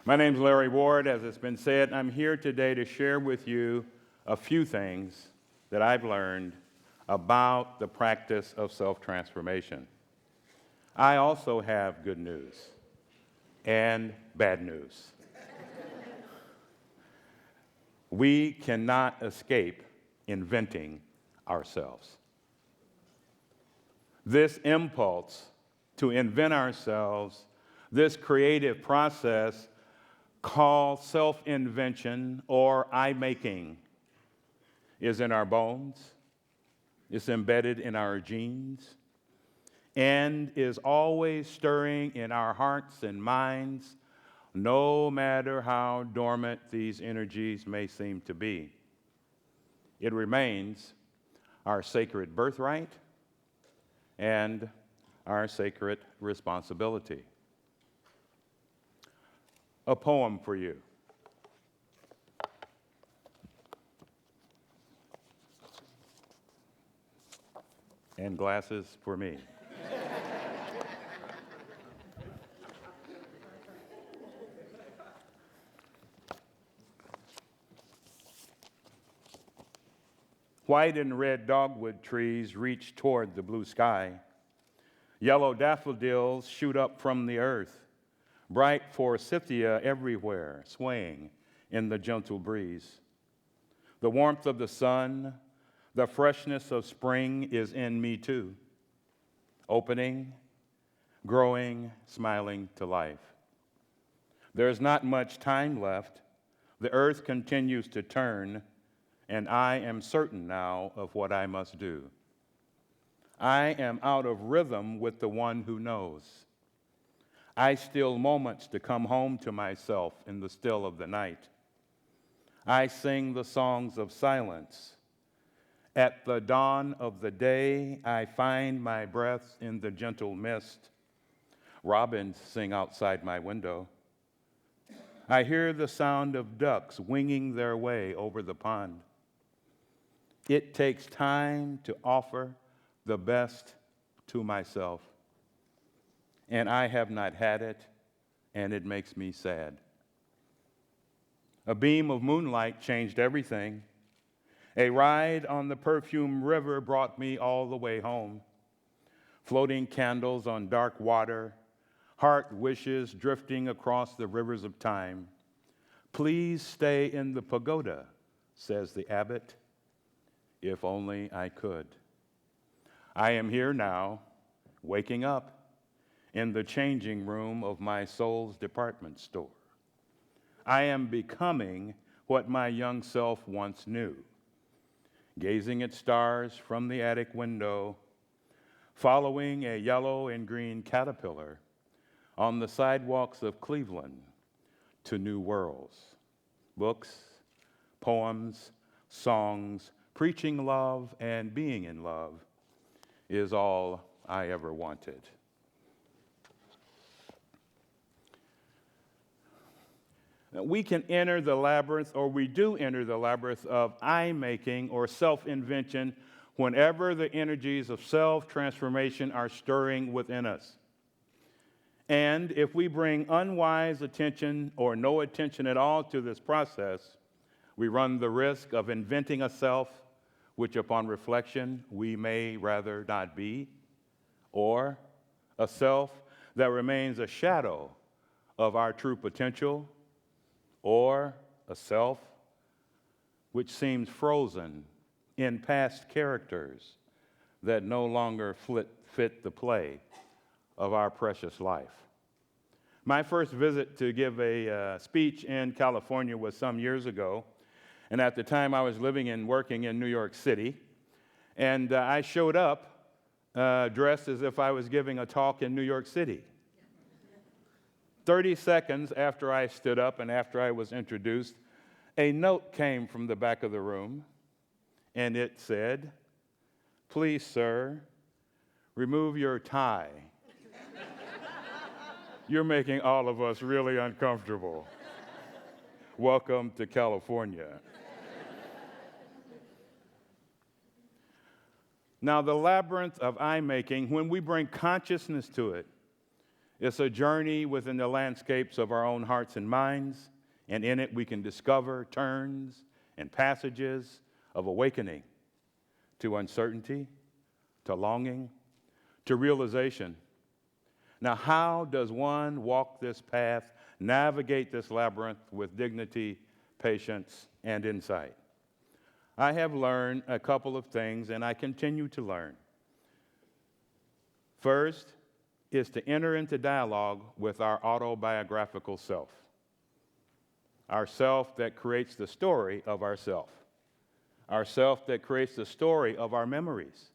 My name's Larry Ward, as it's been said. I'm here today to share with you a few things that I've learned about the practice of self-transformation. I also have good news and bad news. We cannot escape inventing ourselves. This impulse to invent ourselves, this creative process called self-invention or I-making, is in our bones, it's embedded in our genes, and is always stirring in our hearts and minds, no matter how dormant these energies may seem to be. It remains our sacred birthright and our sacred responsibility. A poem for you. And glasses for me. White and red dogwood trees reach toward the blue sky. Yellow daffodils shoot up from the earth. Bright forsythia everywhere, swaying in the gentle breeze. The warmth of the sun, the freshness of spring is in me too. Opening, growing, smiling to life. There's not much time left. The earth continues to turn, and I am certain now of what I must do. I am out of rhythm with the one who knows. I steal moments to come home to myself in the still of the night. I sing the songs of silence. At the dawn of the day, I find my breath in the gentle mist. Robins sing outside my window. I hear the sound of ducks winging their way over the pond. It takes time to offer the best to myself. And I have not had it, and it makes me sad. A beam of moonlight changed everything. A ride on the perfume river brought me all the way home. Floating candles on dark water, heart wishes drifting across the rivers of time. Please stay in the pagoda, says the abbot, if only I could. I am here now, waking up in the changing room of my soul's department store. I am becoming what my young self once knew, gazing at stars from the attic window, following a yellow and green caterpillar on the sidewalks of Cleveland to new worlds. Books, poems, songs, preaching love and being in love is all I ever wanted. We can enter the labyrinth, or we do enter the labyrinth of I-making or self-invention whenever the energies of self-transformation are stirring within us. And if we bring unwise attention or no attention at all to this process, we run the risk of inventing a self which upon reflection we may rather not be, or a self that remains a shadow of our true potential, or a self which seems frozen in past characters that no longer fit the play of our precious life. My first visit to give a speech in California was some years ago, and at the time I was living and working in New York City, and I showed up dressed as if I was giving a talk in New York City. 30 seconds after I stood up and after I was introduced, a note came from the back of the room, and it said, "Please, sir, remove your tie. You're making all of us really uncomfortable. Welcome to California." Now, the labyrinth of I-making, when we bring consciousness to it, It's a journey within the landscapes of our own hearts and minds, and in it we can discover turns and passages of awakening to uncertainty, to longing, to realization. Now, how does one walk this path, navigate this labyrinth with dignity, patience, and insight? I have learned a couple of things, and I continue to learn. First is to enter into dialogue with our autobiographical self, our self that creates the story of ourself, our self that creates the story of our memories,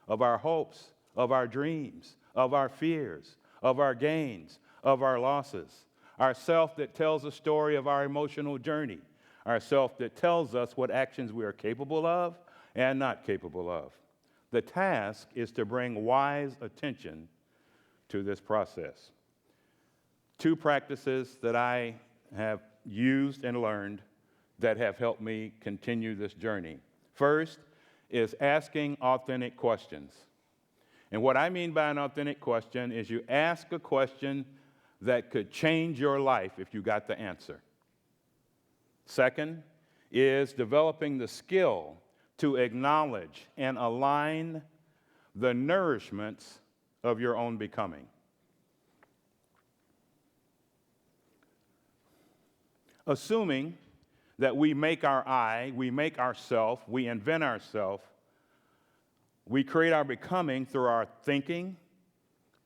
of our hopes, of our dreams, of our fears, of our gains, of our losses, our self that tells the story of our emotional journey, our self that tells us what actions we are capable of and not capable of. The task is to bring wise attention to this process. Two practices that I have used and learned that have helped me continue this journey. First is asking authentic questions. And what I mean by an authentic question is you ask a question that could change your life if you got the answer. Second is developing the skill to acknowledge and align the nourishments of your own becoming. Assuming that we make our I, we make ourself, we invent ourself, we create our becoming through our thinking,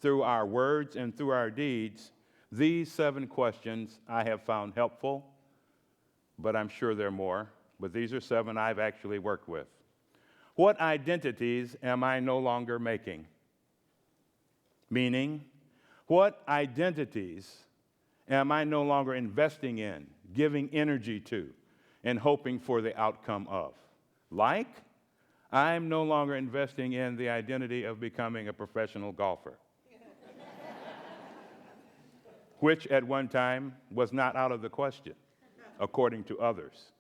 through our words, and through our deeds. These 7 questions I have found helpful, but I'm sure there are more. But these are 7 I've actually worked with. What identities am I no longer making? Meaning, what identities am I no longer investing in, giving energy to, and hoping for the outcome of? Like, I'm no longer investing in the identity of becoming a professional golfer, which at one time was not out of the question, according to others.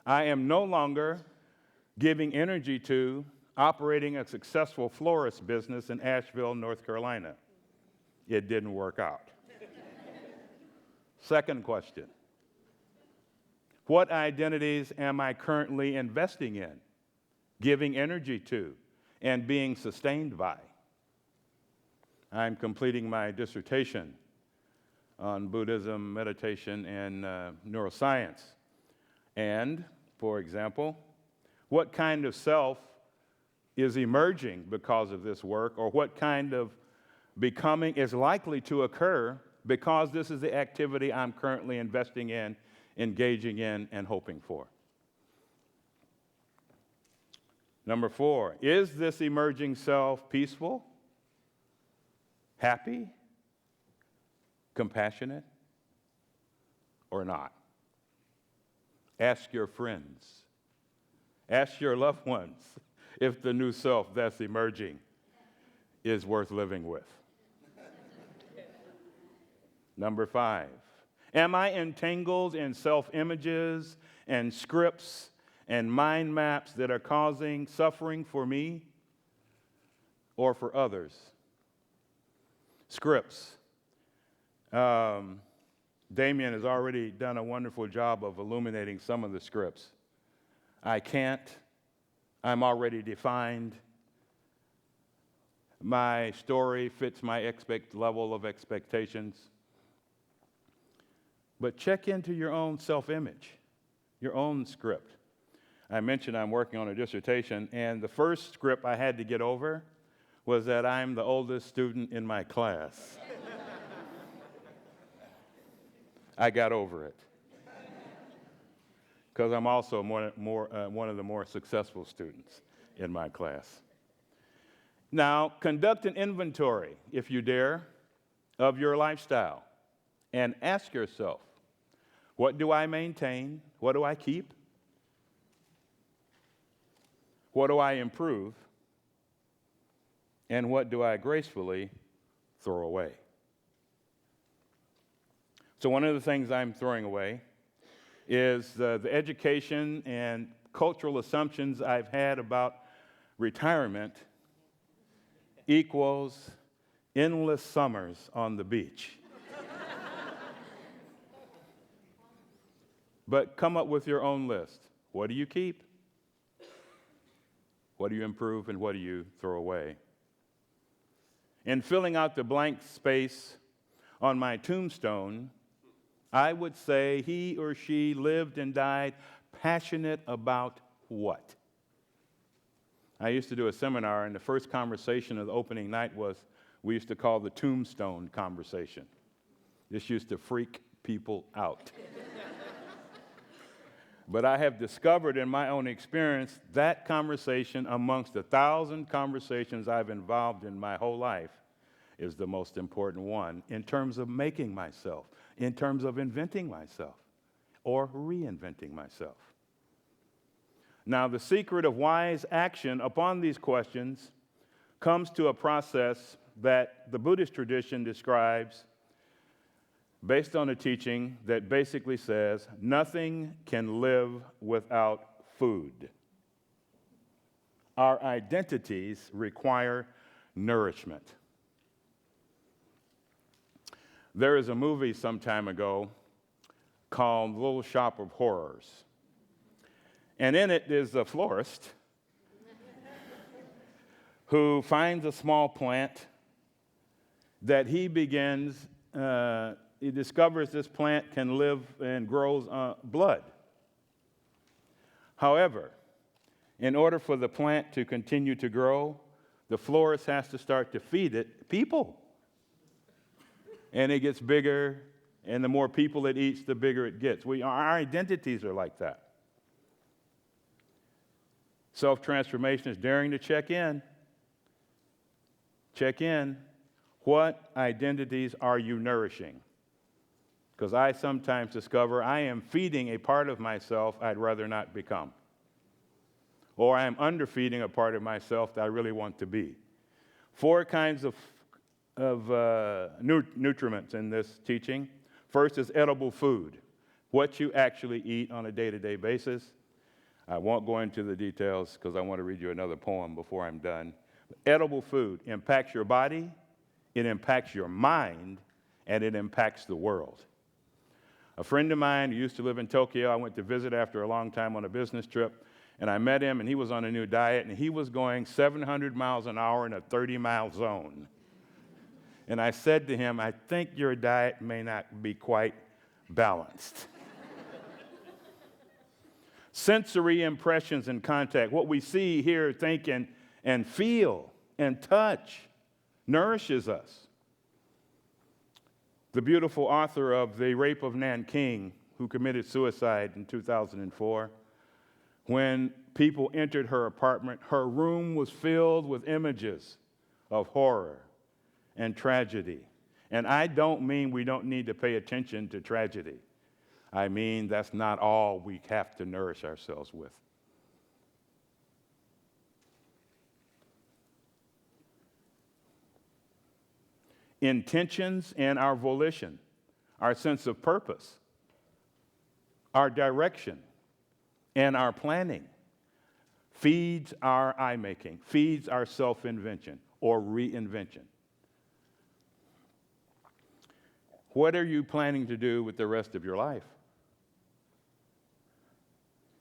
I am no longer giving energy to operating a successful florist business in Asheville, North Carolina. It didn't work out. Second question, what identities am I currently investing in, giving energy to, and being sustained by? I'm completing my dissertation on Buddhism, meditation, and neuroscience. And, for example, what kind of self is emerging because of this work, or what kind of becoming is likely to occur because this is the activity I'm currently investing in, engaging in, and hoping for. Number 4, is this emerging self peaceful, happy, compassionate, or not? Ask your friends. Ask your loved ones if the new self that's emerging is worth living with. Number 5, am I entangled in self-images and scripts and mind maps that are causing suffering for me or for others? Scripts. Damien has already done a wonderful job of illuminating some of the scripts. I can't. I'm already defined. My story fits my level of expectations. But check into your own self-image, your own script. I mentioned I'm working on a dissertation, and the first script I had to get over was that I'm the oldest student in my class. I got over it, because I'm also one of the more successful students in my class. Now, conduct an inventory, if you dare, of your lifestyle, and ask yourself, what do I maintain? What do I keep? What do I improve? And what do I gracefully throw away? So one of the things I'm throwing away is the education and cultural assumptions I've had about retirement equals endless summers on the beach. But come up with your own list. What do you keep? What do you improve, and what do you throw away? In filling out the blank space on my tombstone, I would say he or she lived and died passionate about what? I used to do a seminar, and the first conversation of the opening night was, we used to call the tombstone conversation. This used to freak people out. But I have discovered in my own experience that conversation, amongst 1,000 conversations I've involved in my whole life, is the most important one in terms of making myself, in terms of inventing myself, or reinventing myself. Now, the secret of wise action upon these questions comes to a process that the Buddhist tradition describes based on a teaching that basically says, nothing can live without food. Our identities require nourishment. There is a movie some time ago called Little Shop of Horrors. And in it is a florist who finds a small plant that he begins, he discovers this plant can live and grows blood. However, in order for the plant to continue to grow, the florist has to start to feed it people. And it gets bigger, and the more people it eats, the bigger it gets. Our identities are like that. Self-transformation is daring to check in. Check in. What identities are you nourishing? Because I sometimes discover I am feeding a part of myself I'd rather not become. Or I am underfeeding a part of myself that I really want to be. 4 kinds of nutriments in this teaching. First is edible food, what you actually eat on a day-to-day basis. I won't go into the details because I want to read you another poem before I'm done. Edible food impacts your body, it impacts your mind, and it impacts the world. A friend of mine who used to live in Tokyo, I went to visit after a long time on a business trip, and I met him, and he was on a new diet, and he was going 700 miles an hour in a 30-mile zone. And I said to him, I think your diet may not be quite balanced. Sensory impressions and contact, what we see, hear, think, and feel and touch nourishes us. The beautiful author of The Rape of Nanking, who committed suicide in 2004, when people entered her apartment, her room was filled with images of horror and tragedy. And I don't mean we don't need to pay attention to tragedy. I mean that's not all we have to nourish ourselves with. Intentions and our volition, our sense of purpose, our direction, and our planning feeds our I-making, feeds our self-invention or reinvention. What are you planning to do with the rest of your life?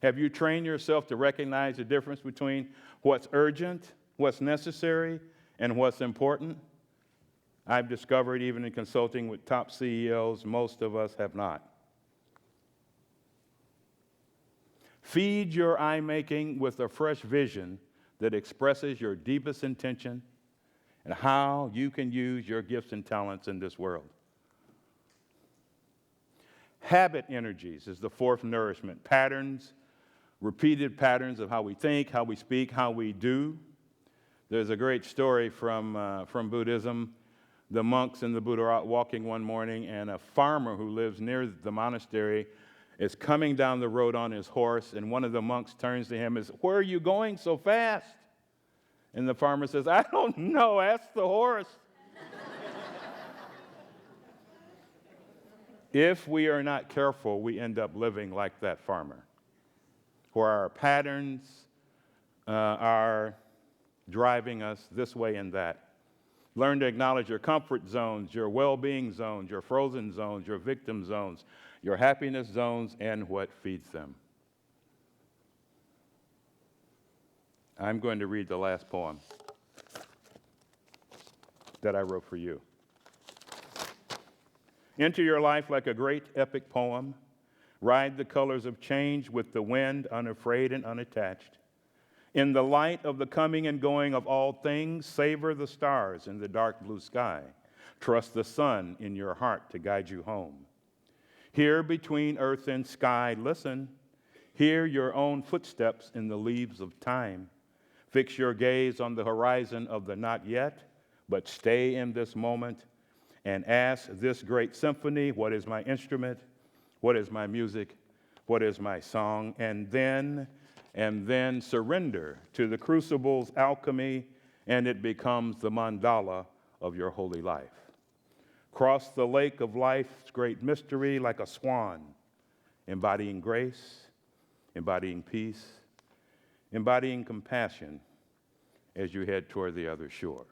Have you trained yourself to recognize the difference between what's urgent, what's necessary, and what's important? I've discovered, even in consulting with top CEOs, most of us have not. Feed your I-making with a fresh vision that expresses your deepest intention and how you can use your gifts and talents in this world. Habit energies is the 4th nourishment. Patterns, repeated patterns of how we think, how we speak, how we do. There's a great story from Buddhism. The monks and the Buddha are out walking one morning, and a farmer who lives near the monastery is coming down the road on his horse, and one of the monks turns to him and says, "Where are you going so fast?" And the farmer says, "I don't know, ask the horse." If we are not careful, we end up living like that farmer, where our patterns are driving us this way and that. Learn to acknowledge your comfort zones, your well-being zones, your frozen zones, your victim zones, your happiness zones, and what feeds them. I'm going to read the last poem that I wrote for you. Enter your life like a great epic poem. Ride the colors of change with the wind, unafraid and unattached. In the light of the coming and going of all things, savor the stars in the dark blue sky. Trust the sun in your heart to guide you home. Here between earth and sky, listen. Hear your own footsteps in the leaves of time. Fix your gaze on the horizon of the not yet, but stay in this moment and ask this great symphony, what is my instrument? What is my music? What is my song? And then surrender to the crucible's alchemy, and it becomes the mandala of your holy life. Cross the lake of life's great mystery like a swan, embodying grace, embodying peace, embodying compassion as you head toward the other shore.